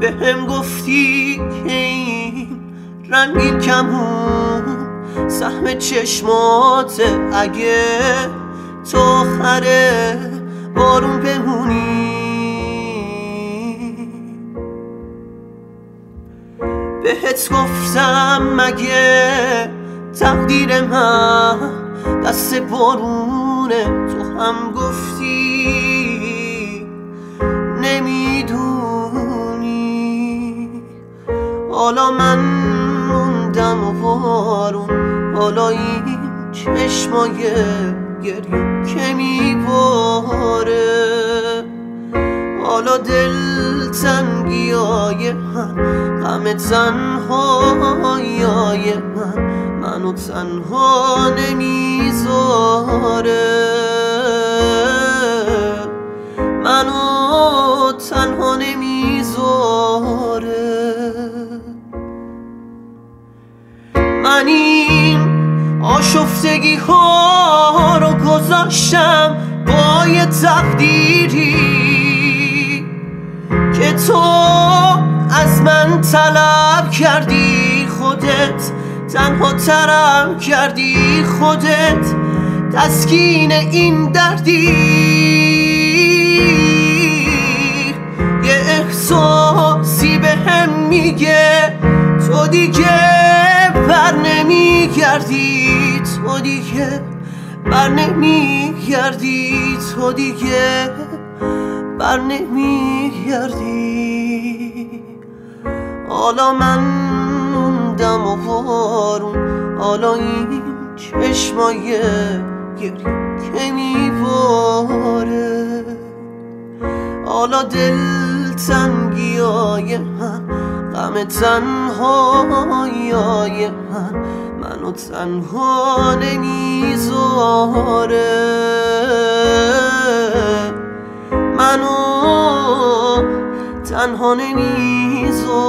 به هم گفتی که این رنگین کمون سهم چشماته، اگه تو آخر بارون بمونی. بهت گفتم مگه تقدیر من دست بارونه، تو هم گفتی نمیدونی. حالا من موندم و بارون، حالا این چشمای گریه که میباره، حالا دلتنگیای من، غم تنهاییای منو تنها نمیذاره، منو تنها نمیذاره. من این آشفتگی ها رو گذاشتم با یه تقدیری که تو از من طلب کردی، خودت تنها ترم کردی، خودت تسکین این دردی. یه احساسی به هم میگه تو دیگه بر نمیگردی، تو دیگه بر نمیگردی، تو دیگه بر نمیگردی. حالا من موندم و بارون، حالا این چشمای گریه که میباره، حالا دلتنگیای من، غم تنهاییای منو تنها نمیذاره، منو تنها نمیذاره.